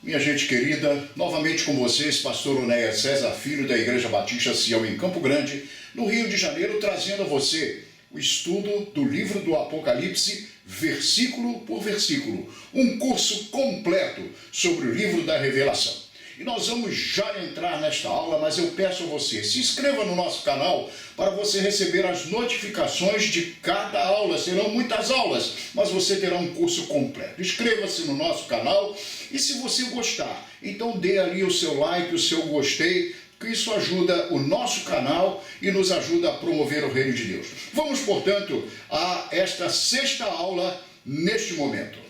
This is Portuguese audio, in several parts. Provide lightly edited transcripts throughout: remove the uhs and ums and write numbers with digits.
Minha gente querida, novamente com vocês, pastor Onéas César Filho da Igreja Batista Sião em Campo Grande, no Rio de Janeiro, trazendo a você o estudo do livro do Apocalipse, versículo por versículo, um curso completo sobre o livro da Revelação. E nós vamos já entrar nesta aula, mas eu peço a você, se inscreva no nosso canal para você receber as notificações de cada aula. Serão muitas aulas, mas você terá um curso completo. Inscreva-se no nosso canal e se você gostar, então dê ali o seu like, o seu gostei, que isso ajuda o nosso canal e nos ajuda a promover o reino de Deus. Vamos, portanto, a esta sexta aula neste momento.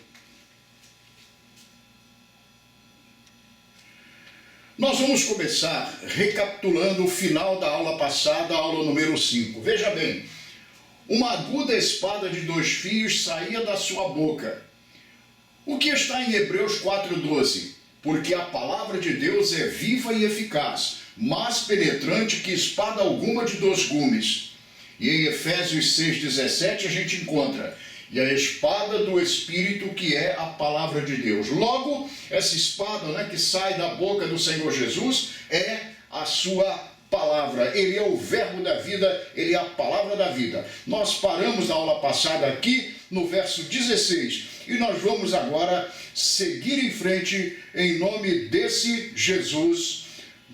Nós vamos começar recapitulando o final da aula passada, a aula número 5. Veja bem, uma aguda espada de 2 fios saía da sua boca. O que está em Hebreus 4:12? Porque a palavra de Deus é viva e eficaz, mais penetrante que espada alguma de 2 gumes. E em Efésios 6:17 a gente encontra: e a espada do Espírito, que é a palavra de Deus. Logo, essa espada, que sai da boca do Senhor Jesus é a sua palavra. Ele é o verbo da vida, ele é a palavra da vida. Nós paramos na aula passada aqui no verso 16 e nós vamos agora seguir em frente em nome desse Jesus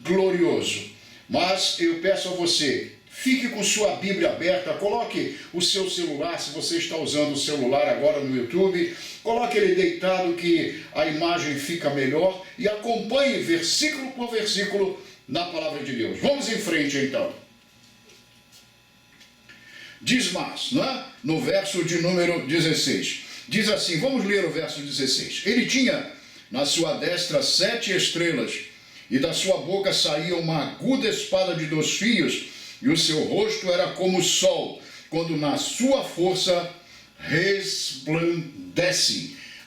glorioso. Mas eu peço a você, fique com sua Bíblia aberta, coloque o seu celular, se você está usando o celular agora no YouTube, coloque ele deitado que a imagem fica melhor e acompanhe versículo por versículo na palavra de Deus. Vamos em frente então. Diz mais, no verso de número 16, diz assim, vamos ler o verso 16. Ele tinha na sua destra 7 estrelas e da sua boca saía uma aguda espada de 2 fios, e o seu rosto era como o sol, quando na sua força resplandece.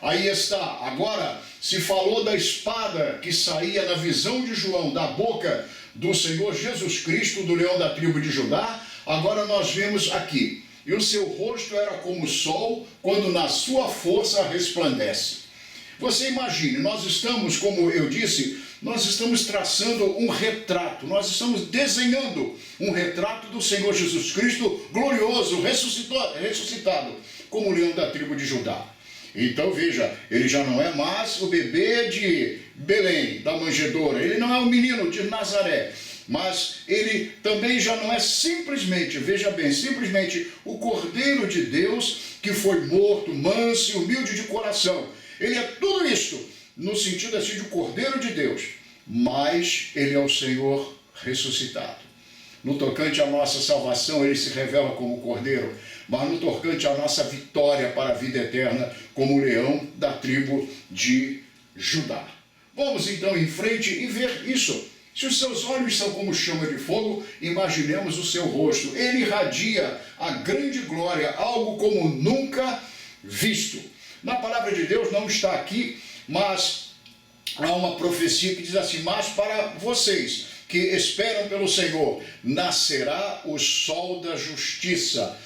Aí está. Agora se falou da espada que saía na visão de João da boca do Senhor Jesus Cristo, do leão da tribo de Judá. Agora nós vemos aqui. E o seu rosto era como o sol, quando na sua força resplandece. Você imagine, nós estamos, como eu disse, nós estamos traçando um retrato, nós estamos desenhando um retrato do Senhor Jesus Cristo glorioso, ressuscitado, como o leão da tribo de Judá. Então veja, ele já não é mais o bebê de Belém, da manjedoura, ele não é o menino de Nazaré, mas ele também já não é simplesmente, veja bem, simplesmente o Cordeiro de Deus que foi morto, manso e humilde de coração. Ele é tudo isto, no sentido assim de Cordeiro de Deus, mas ele é o Senhor ressuscitado. No tocante à nossa salvação, ele se revela como Cordeiro, mas no tocante à nossa vitória para a vida eterna, como o leão da tribo de Judá. Vamos então em frente e ver isso. Se os seus olhos são como chama de fogo, imaginemos o seu rosto. Ele irradia a grande glória, algo como nunca visto. Na palavra de Deus não está aqui, mas há uma profecia que diz assim, mas para vocês que esperam pelo Senhor, nascerá o sol da justiça.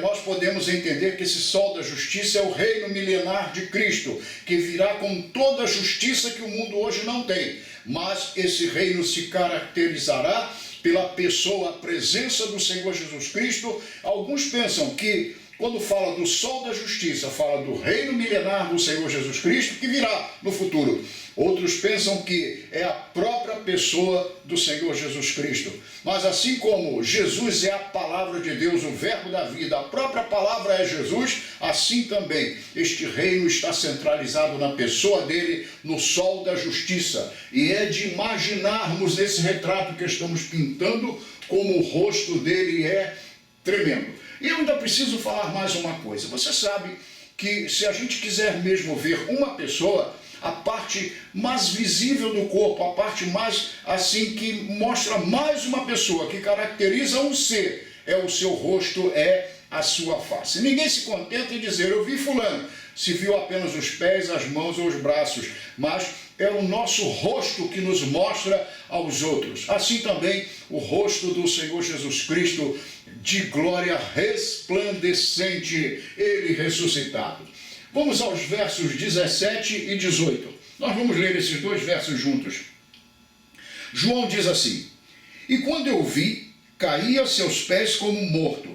Nós podemos entender que esse sol da justiça é o reino milenar de Cristo, que virá com toda a justiça que o mundo hoje não tem. Mas esse reino se caracterizará pela pessoa, a presença do Senhor Jesus Cristo. Alguns pensam que quando fala do sol da justiça, fala do reino milenar do Senhor Jesus Cristo, que virá no futuro. Outros pensam que é a própria pessoa do Senhor Jesus Cristo. Mas assim como Jesus é a palavra de Deus, o verbo da vida, a própria palavra é Jesus, assim também este reino está centralizado na pessoa dele, no sol da justiça. E é de imaginarmos esse retrato que estamos pintando, como o rosto dele é tremendo. E eu ainda preciso falar mais uma coisa. Você sabe que se a gente quiser mesmo ver uma pessoa, a parte mais visível do corpo, a parte mais assim que mostra mais uma pessoa, que caracteriza um ser, é o seu rosto, é a sua face. Ninguém se contenta em dizer, eu vi fulano, se viu apenas os pés, as mãos ou os braços, mas é o nosso rosto que nos mostra aos outros. Assim também o rosto do Senhor Jesus Cristo, de glória resplandecente, ele ressuscitado. Vamos aos versos 17 e 18. Nós vamos ler esses dois versos juntos. João diz assim: e quando eu vi, caí a seus pés como morto,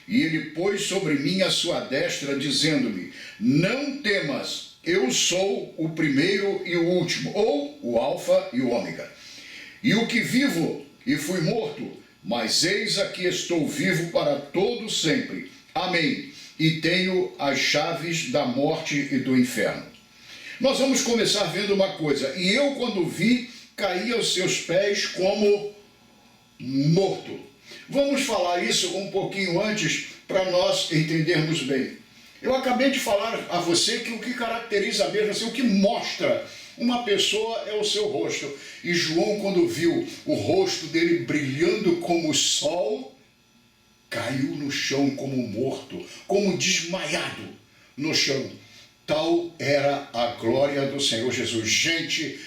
e ele pôs sobre mim a sua destra, dizendo-me: não temas, eu sou o primeiro e o último, ou o alfa e o ômega. E o que vivo e fui morto, mas eis aqui estou vivo para todo sempre. Amém. E tenho as chaves da morte e do inferno. Nós vamos começar vendo uma coisa. E eu, quando vi, caí aos seus pés como morto. Vamos falar isso um pouquinho antes para nós entendermos bem. Eu acabei de falar a você que o que caracteriza mesmo, assim, o que mostra uma pessoa é o seu rosto. E João, quando viu o rosto dele brilhando como o sol, caiu no chão como morto, como desmaiado no chão. Tal era a glória do Senhor Jesus. Gente,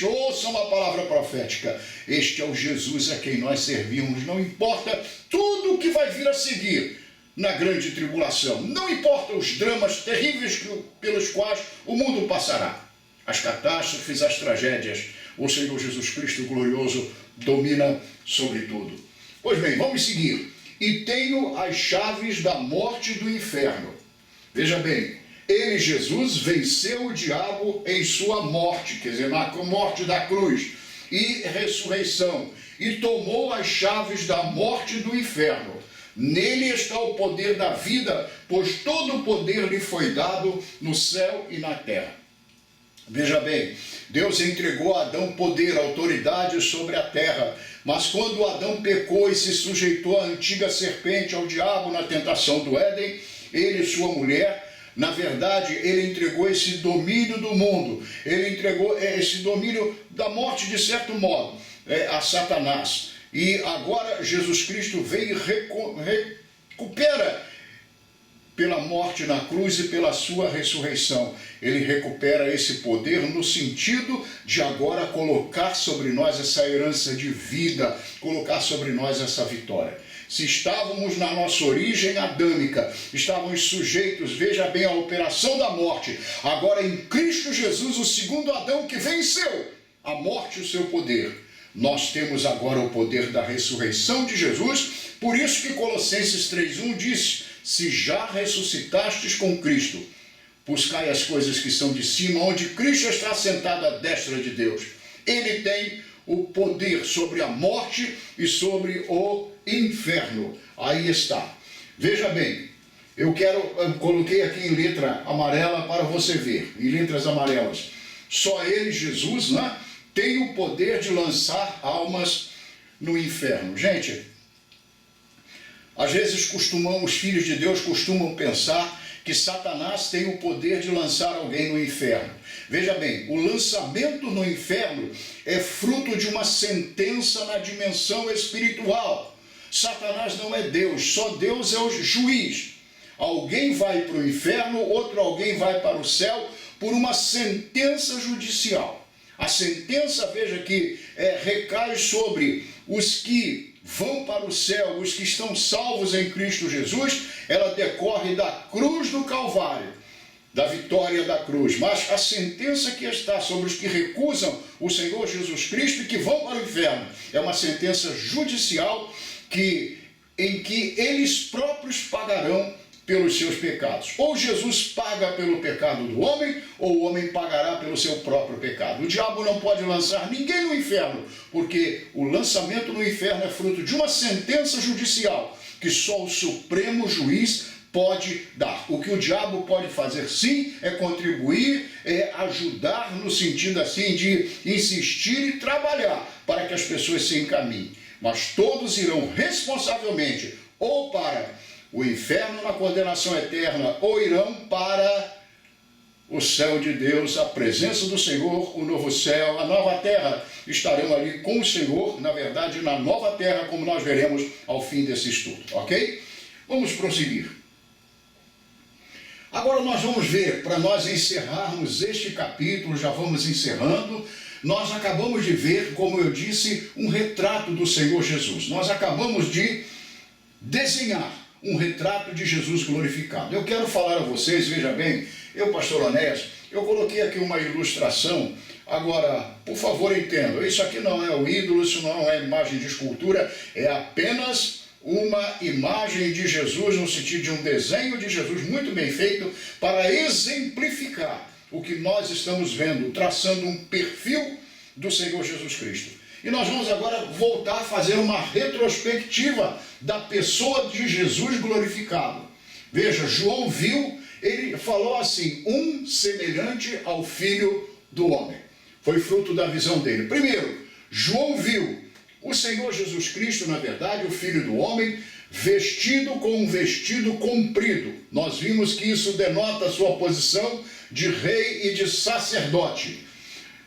ouçam uma palavra profética. Este é o Jesus a quem nós servimos. Não importa tudo o que vai vir a seguir na grande tribulação. Não importa os dramas terríveis pelos quais o mundo passará. As catástrofes, as tragédias. O Senhor Jesus Cristo glorioso domina sobre tudo. Pois bem, vamos seguir. E tenho as chaves da morte e do inferno. Veja bem, ele, Jesus, venceu o diabo em sua morte, quer dizer, na morte da cruz, e ressurreição, e tomou as chaves da morte e do inferno. Nele está o poder da vida, pois todo o poder lhe foi dado no céu e na terra. Veja bem, Deus entregou a Adão poder, autoridade sobre a terra, mas quando Adão pecou e se sujeitou à antiga serpente, ao diabo na tentação do Éden, ele e sua mulher, na verdade, ele entregou esse domínio do mundo, ele entregou esse domínio da morte, de certo modo, a Satanás. E agora Jesus Cristo veio e recupera, pela morte na cruz e pela sua ressurreição. Ele recupera esse poder no sentido de agora colocar sobre nós essa herança de vida, colocar sobre nós essa vitória. Se estávamos na nossa origem adâmica, estávamos sujeitos, veja bem, à operação da morte, agora em Cristo Jesus, o segundo Adão que venceu a morte e o seu poder, nós temos agora o poder da ressurreição de Jesus. Por isso que Colossenses 3:1 diz: se já ressuscitastes com Cristo, buscai as coisas que são de cima, onde Cristo está sentado à destra de Deus. Ele tem o poder sobre a morte e sobre o inferno. Aí está. Veja bem, eu coloquei aqui em letra amarela para você ver, em letras amarelas. Só ele, Jesus, né, tem o poder de lançar almas no inferno. Gente, às vezes os filhos de Deus costumam pensar que Satanás tem o poder de lançar alguém no inferno. Veja bem, o lançamento no inferno é fruto de uma sentença na dimensão espiritual. Satanás não é Deus, só Deus é o juiz. Alguém vai para o inferno, alguém vai para o céu por uma sentença judicial. A sentença, veja que recai sobre os que vão para o céu, os que estão salvos em Cristo Jesus. Ela decorre da cruz do Calvário, da vitória da cruz. Mas a sentença que está sobre os que recusam o Senhor Jesus Cristo e que vão para o inferno é uma sentença judicial em que eles próprios pagarão pelos seus pecados. Ou Jesus paga pelo pecado do homem, ou o homem pagará pelo seu próprio pecado. O diabo não pode lançar ninguém no inferno, porque o lançamento no inferno é fruto de uma sentença judicial que só o Supremo Juiz pode dar. O que o diabo pode fazer, sim, é contribuir, é ajudar no sentido assim de insistir e trabalhar para que as pessoas se encaminhem. Mas todos irão responsavelmente ou para o inferno na condenação eterna, ou irão para o céu de Deus, a presença do Senhor, o novo céu, a nova terra. Estarão ali com o Senhor, na verdade, na nova terra, como nós veremos ao fim desse estudo, ok? Vamos prosseguir. Agora nós vamos ver, para nós encerrarmos este capítulo, já vamos encerrando. Nós acabamos de ver, como eu disse, um retrato do Senhor Jesus. Nós acabamos de desenhar um retrato de Jesus glorificado. Eu quero falar a vocês, veja bem, eu, pastor Onés, Eu coloquei aqui uma ilustração. Agora, por favor, entendam, isso aqui não é o ídolo, isso não é imagem de escultura, é apenas uma imagem de Jesus, no sentido de um desenho de Jesus muito bem feito, para exemplificar o que nós estamos vendo, traçando um perfil do Senhor Jesus Cristo. E nós vamos agora voltar a fazer uma retrospectiva da pessoa de Jesus glorificado. Veja, João viu, ele falou assim, um semelhante ao Filho do Homem. Foi fruto da visão dele. Primeiro, João viu o Senhor Jesus Cristo, na verdade, o Filho do Homem, vestido com um vestido comprido. Nós vimos que isso denota a sua posição de rei e de sacerdote.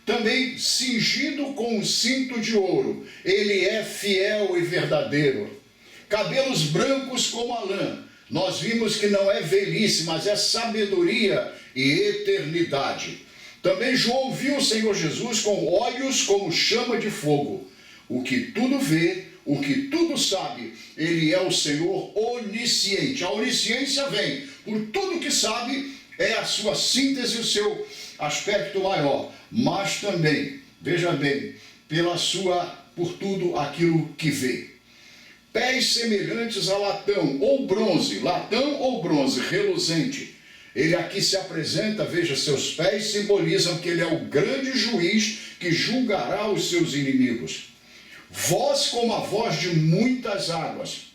Também cingido com um cinto de ouro. Ele é fiel e verdadeiro. Cabelos brancos como a lã. Nós vimos que não é velhice, mas é sabedoria e eternidade. Também João viu o Senhor Jesus com olhos como chama de fogo. O que tudo vê, o que tudo sabe, ele é o Senhor onisciente. A onisciência vem por tudo que sabe, é a sua síntese, o seu aspecto maior. Mas também, veja bem, por tudo aquilo que vê. Pés semelhantes a latão ou bronze, reluzente. Ele aqui se apresenta, veja, seus pés simbolizam que ele é o grande juiz que julgará os seus inimigos. Voz como a voz de muitas águas.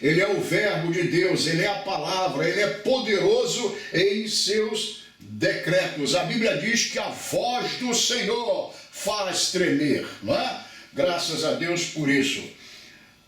Ele é o verbo de Deus, ele é a palavra, ele é poderoso em seus decretos. A Bíblia diz que a voz do Senhor faz tremer, não é? Graças a Deus por isso.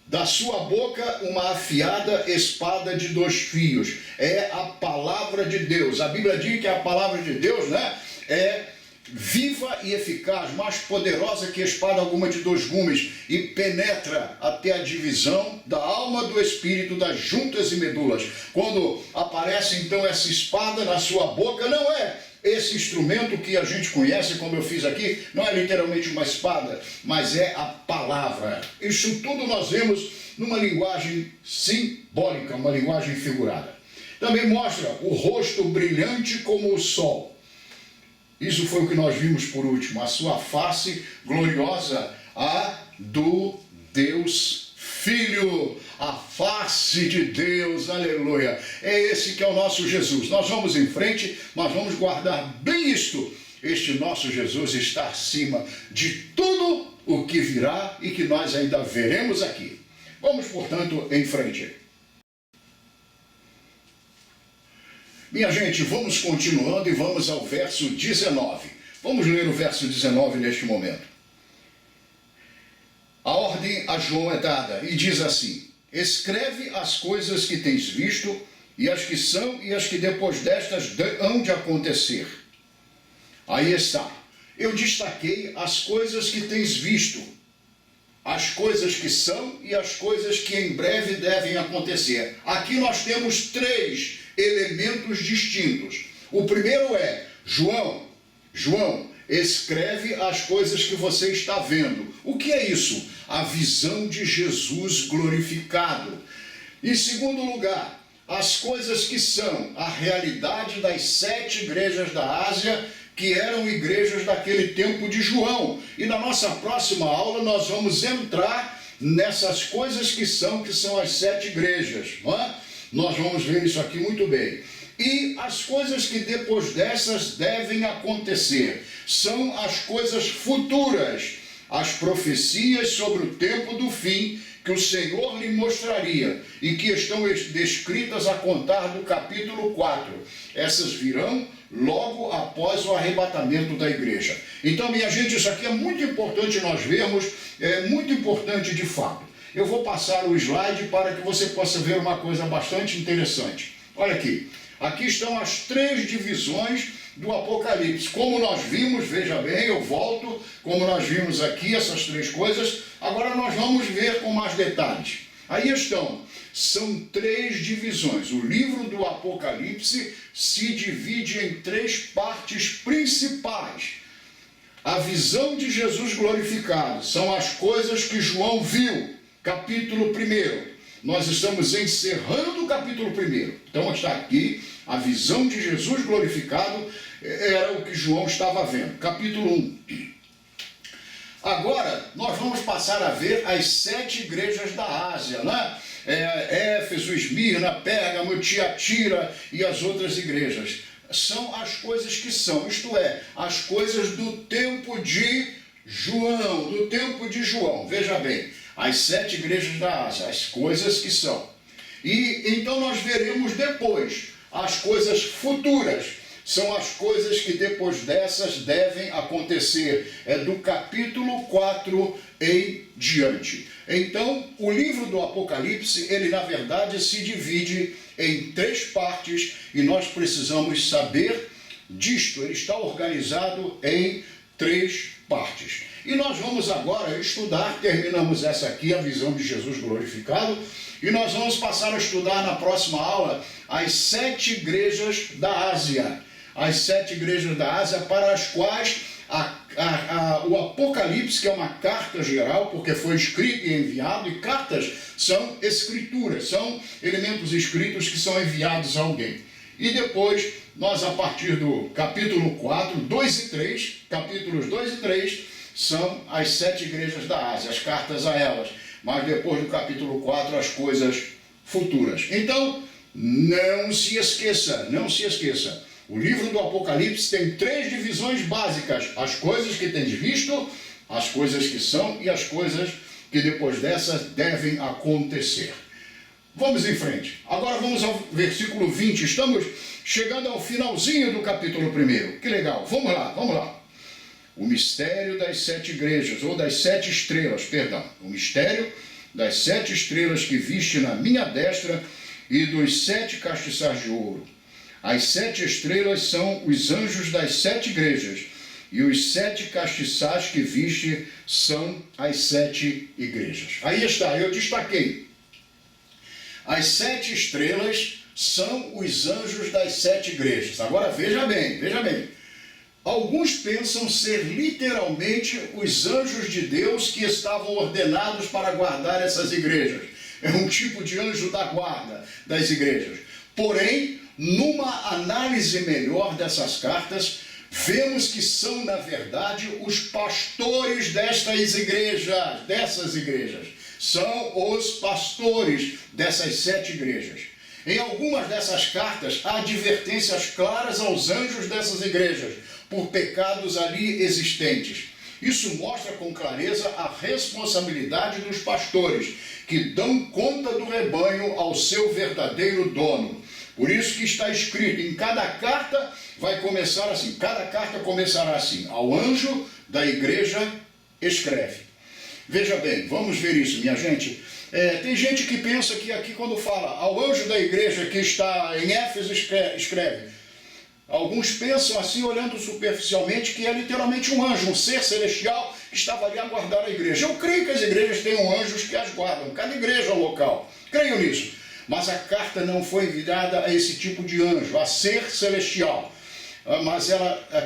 Da sua boca uma afiada espada de 2 fios. É a palavra de Deus. A Bíblia diz que a palavra de Deus, né, é viva e eficaz, mais poderosa que espada alguma de 2 gumes, e penetra até a divisão da alma do espírito, das juntas e medulas. Quando aparece então essa espada na sua boca, não é esse instrumento que a gente conhece, como eu fiz aqui, não é literalmente uma espada, mas é a palavra. Isso tudo nós vemos numa linguagem simbólica, uma linguagem figurada. Também mostra o rosto brilhante como o sol. Isso foi o que nós vimos por último, a sua face gloriosa, a do Deus Filho, a face de Deus, aleluia. É esse que é o nosso Jesus. Nós vamos em frente, nós vamos guardar bem isto. Este nosso Jesus está acima de tudo o que virá e que nós ainda veremos aqui. Vamos, portanto, em frente. Minha gente, vamos continuando e vamos ao verso 19. Vamos ler o verso 19 neste momento. A ordem a João é dada e diz assim: escreve as coisas que tens visto e as que são e as que depois destas hão de acontecer. Aí está. Eu destaquei as coisas que tens visto, as coisas que são e as coisas que em breve devem acontecer. Aqui nós temos 3 elementos distintos. O primeiro é, João, escreve as coisas que você está vendo. O que é isso? A visão de Jesus glorificado. Em segundo lugar, as coisas que são a realidade das 7 igrejas da Ásia, que eram igrejas daquele tempo de João. E na nossa próxima aula nós vamos entrar nessas coisas que são as 7 igrejas, não é? Nós vamos ver isso aqui muito bem. E as coisas que depois dessas devem acontecer são as coisas futuras, as profecias sobre o tempo do fim que o Senhor lhe mostraria e que estão descritas a contar do capítulo 4. Essas virão logo após o arrebatamento da igreja. Então, minha gente, isso aqui é muito importante nós vermos, é muito importante de fato. Eu vou passar o slide para que você possa ver uma coisa bastante interessante. Olha aqui. Aqui estão as 3 divisões do Apocalipse. Como nós vimos, veja bem, eu volto, como nós vimos aqui essas 3 coisas, agora nós vamos ver com mais detalhes. Aí estão, são 3 divisões. O livro do Apocalipse se divide em 3 partes principais. A visão de Jesus glorificado são as coisas que João viu, capítulo 1. Nós estamos encerrando o capítulo 1. Então está aqui a visão de Jesus glorificado, era o que João estava vendo. Capítulo 1. Agora, nós vamos passar a ver as 7 igrejas da Ásia, né? Éfeso, Esmirna, Pérgamo, Tiatira e as outras igrejas. São as coisas que são, isto é, as coisas do tempo de João, veja bem, as 7 igrejas da Ásia, as coisas que são. E então nós veremos depois as coisas futuras, são as coisas que depois dessas devem acontecer, do capítulo 4 em diante. Então, o livro do Apocalipse, ele na verdade se divide em 3 partes e nós precisamos saber disto. Ele está organizado em 3 partes. E nós vamos agora estudar, terminamos essa aqui, a visão de Jesus glorificado, e nós vamos passar a estudar na próxima aula as 7 igrejas da Ásia. As 7 igrejas da Ásia para as quais o Apocalipse, que é uma carta geral, porque foi escrito e enviado, e cartas são escrituras, são elementos escritos que são enviados a alguém. E depois, nós a partir do capítulo 4, 2 e 3, capítulos 2 e 3, são as 7 igrejas da Ásia, as cartas a elas. Mas depois do capítulo 4, as coisas futuras. Então, não se esqueça, o livro do Apocalipse tem 3 divisões básicas: as coisas que tens visto, as coisas que são e as coisas que depois dessas devem acontecer. Vamos em frente. Agora vamos ao versículo 20. Estamos chegando ao finalzinho do capítulo 1. Que legal. Vamos lá. O mistério das 7 igrejas, ou das 7 estrelas, perdão. O mistério das 7 estrelas que viste na minha destra e dos 7 castiçais de ouro. As 7 estrelas são os anjos das 7 igrejas, e os 7 castiçais que viste são as 7 igrejas. Aí está, eu destaquei. As 7 estrelas são os anjos das 7 igrejas. Agora veja bem. Alguns pensam ser literalmente os anjos de Deus que estavam ordenados para guardar essas igrejas. É um tipo de anjo da guarda das igrejas. Porém, numa análise melhor dessas cartas, vemos que são, na verdade, os pastores dessas igrejas. São os pastores dessas 7 igrejas. Em algumas dessas cartas, há advertências claras aos anjos dessas igrejas por pecados ali existentes. Isso mostra com clareza a responsabilidade dos pastores, que dão conta do rebanho ao seu verdadeiro dono. Por isso que está escrito, em cada carta vai começar assim, cada carta começará assim: ao anjo da igreja escreve. Veja bem, vamos ver isso, minha gente. Tem gente que pensa que aqui quando fala ao anjo da igreja que está em Éfeso escreve. Alguns pensam assim, olhando superficialmente, que é literalmente um anjo, um ser celestial que estava ali a guardar a igreja. Eu creio que as igrejas tenham anjos que as guardam, cada igreja local. Creio nisso. Mas a carta não foi enviada a esse tipo de anjo, a ser celestial. Mas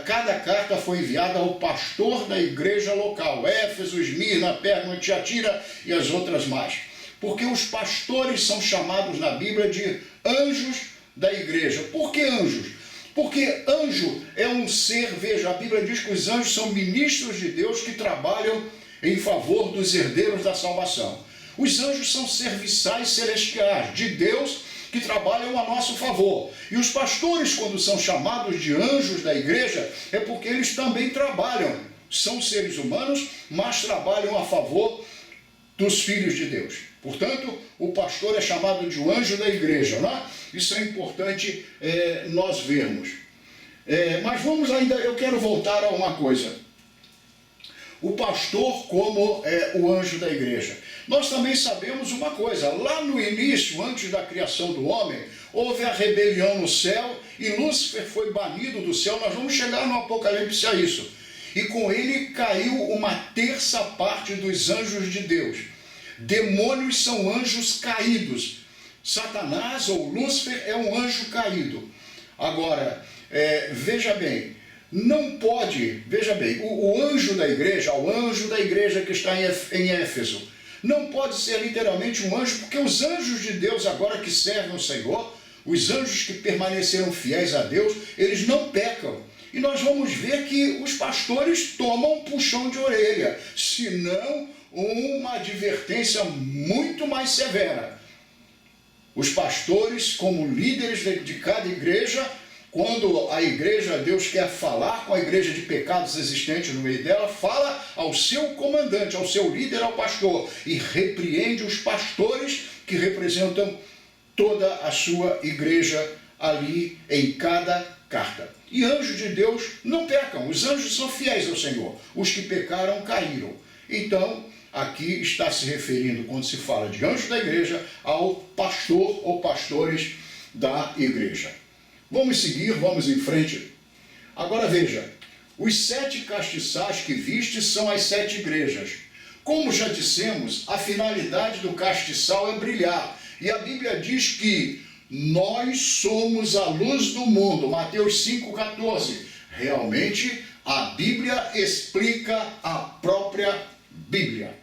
cada carta foi enviada ao pastor da igreja local, Éfeso, Esmirna, Pérgamo, Tiatira e as outras mais. Porque os pastores são chamados na Bíblia de anjos da igreja. Por que anjos? Porque anjo é um ser, veja, a Bíblia diz que os anjos são ministros de Deus que trabalham em favor dos herdeiros da salvação. Os anjos são serviçais celestiais de Deus que trabalham a nosso favor. E os pastores, quando são chamados de anjos da igreja, é porque eles também trabalham. São seres humanos, mas trabalham a favor dos filhos de Deus. Portanto, o pastor é chamado de um anjo da igreja, não é? Isso é importante nós vermos. Mas vamos ainda, eu quero voltar a uma coisa. O pastor como o anjo da igreja. Nós também sabemos uma coisa, lá no início, antes da criação do homem, houve a rebelião no céu e Lúcifer foi banido do céu. Nós vamos chegar no Apocalipse a isso. E com ele caiu uma terça parte dos anjos de Deus. Demônios são anjos caídos. Satanás ou Lúcifer é um anjo caído. Agora, veja bem, não pode, veja bem, o anjo da igreja que está em Éfeso, não pode ser literalmente um anjo, porque os anjos de Deus agora que servem o Senhor, os anjos que permaneceram fiéis a Deus, eles não pecam. E nós vamos ver que os pastores tomam um puxão de orelha, se não uma advertência muito mais severa. Os pastores, como líderes de cada igreja, quando a igreja, Deus quer falar com a igreja de pecados existentes no meio dela, fala ao seu comandante, ao seu líder, ao pastor, e repreende os pastores que representam toda a sua igreja ali em cada carta. E anjos de Deus não pecam, os anjos são fiéis ao Senhor, os que pecaram caíram. Então, aqui está se referindo, quando se fala de anjo da igreja, ao pastor ou pastores da igreja. Vamos seguir, vamos em frente. Agora veja, os 7 castiçais que viste são as 7 igrejas. Como já dissemos, a finalidade do castiçal é brilhar. E a Bíblia diz que nós somos a luz do mundo. Mateus 5,14. Realmente, a Bíblia explica a própria Bíblia.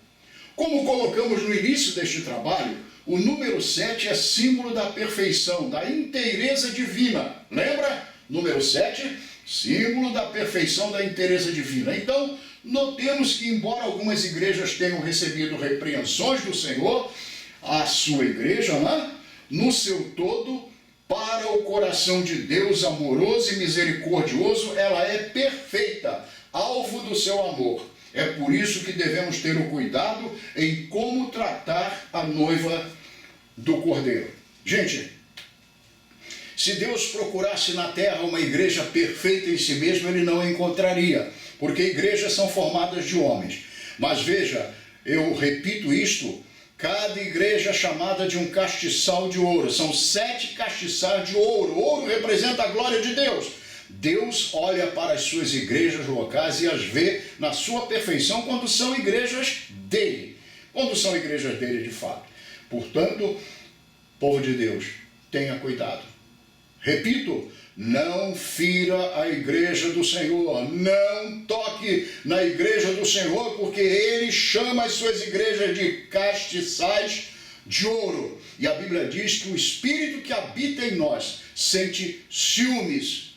Como colocamos no início deste trabalho, o número 7 é símbolo da perfeição, da inteireza divina. Lembra? Número 7, símbolo da perfeição, da inteireza divina. Então, notemos que, embora algumas igrejas tenham recebido repreensões do Senhor, a sua igreja, né, no seu todo, para o coração de Deus amoroso e misericordioso, ela é perfeita, alvo do seu amor. É por isso que devemos ter o cuidado em como tratar a noiva do Cordeiro. Gente, se Deus procurasse na terra uma igreja perfeita em si mesmo, ele não a encontraria, porque igrejas são formadas de homens. Mas veja, eu repito isto, cada igreja é chamada de um castiçal de ouro. São 7 castiçais de ouro. Ouro representa a glória de Deus. Deus olha para as suas igrejas locais e as vê na sua perfeição quando são igrejas dele. Quando são igrejas dele de fato. Portanto, povo de Deus, tenha cuidado. Repito, não fira a igreja do Senhor, não toque na igreja do Senhor, porque ele chama as suas igrejas de castiçais de ouro. E a Bíblia diz que o Espírito que habita em nós sente ciúmes.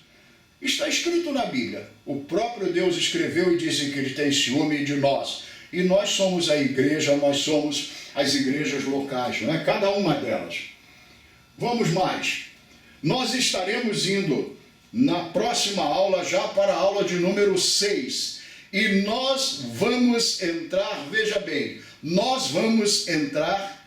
Está escrito na Bíblia. O próprio Deus escreveu e disse que ele tem ciúme de nós. E nós somos a igreja, nós somos as igrejas locais, não é? Cada uma delas. Vamos mais. Nós estaremos indo na próxima aula já para a aula de número 6. E nós vamos entrar, veja bem, nós vamos entrar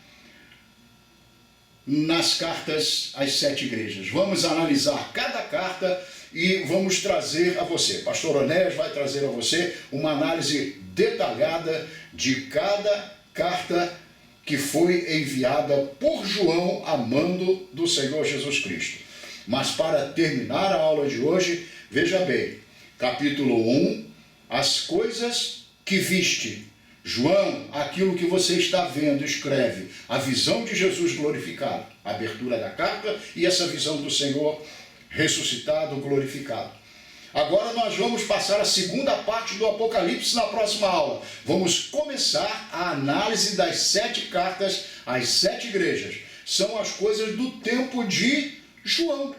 nas cartas às 7 igrejas. Vamos analisar cada carta e vamos trazer a você. Pastor Onés vai trazer a você uma análise detalhada de cada carta que foi enviada por João a mando do Senhor Jesus Cristo. Mas para terminar a aula de hoje, veja bem, capítulo 1, as coisas que viste. João, aquilo que você está vendo, escreve a visão de Jesus glorificado, a abertura da carta e essa visão do Senhor ressuscitado, glorificado. Agora nós vamos passar a segunda parte do Apocalipse na próxima aula. Vamos começar a análise das 7 cartas às 7 igrejas. São as coisas do tempo de João,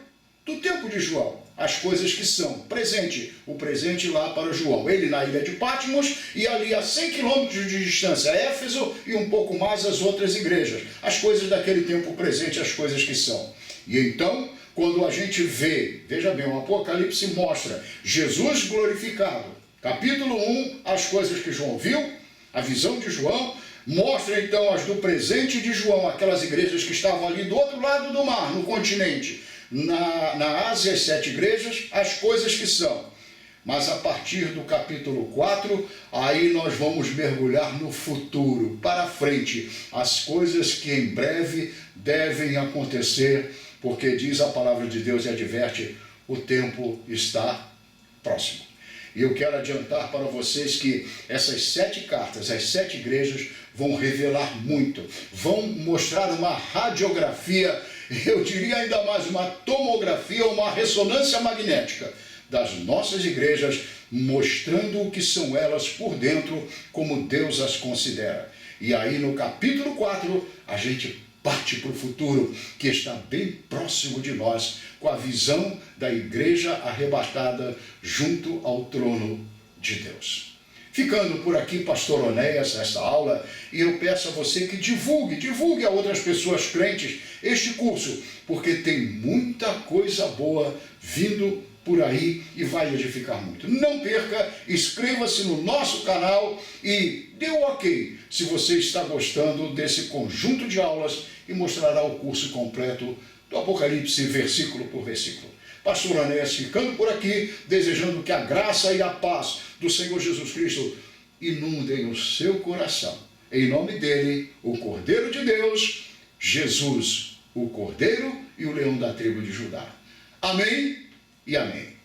do tempo de João. As coisas que são presente, o presente lá para João. Ele na ilha de Patmos e ali a 100 quilômetros de distância, Éfeso e um pouco mais as outras igrejas. As coisas daquele tempo presente, as coisas que são. E então, quando a gente vê, veja bem, o Apocalipse mostra Jesus glorificado. Capítulo 1, as coisas que João viu, a visão de João, mostra então as do presente de João, aquelas igrejas que estavam ali do outro lado do mar, no continente. Na Ásia, as 7 igrejas, as coisas que são. Mas a partir do capítulo 4, aí nós vamos mergulhar no futuro, para frente, as coisas que em breve devem acontecer, porque diz a palavra de Deus e adverte, o tempo está próximo. E eu quero adiantar para vocês que essas 7 cartas, as 7 igrejas, vão revelar muito, vão mostrar uma radiografia, eu diria ainda mais uma tomografia, uma ressonância magnética das nossas igrejas, mostrando o que são elas por dentro, como Deus as considera. E aí no capítulo 4, a gente parte para o futuro que está bem próximo de nós, com a visão da igreja arrebatada junto ao trono de Deus. Ficando por aqui, pastor Onéas, esta aula, e eu peço a você que divulgue a outras pessoas crentes este curso, porque tem muita coisa boa vindo por aí e vai edificar muito. Não perca, inscreva-se no nosso canal e dê o ok se você está gostando desse conjunto de aulas e mostrará o curso completo do Apocalipse, versículo por versículo. Pastor Anés ficando por aqui, desejando que a graça e a paz do Senhor Jesus Cristo inundem o seu coração. Em nome dele, o Cordeiro de Deus, Jesus, o Cordeiro e o Leão da tribo de Judá. Amém e amém.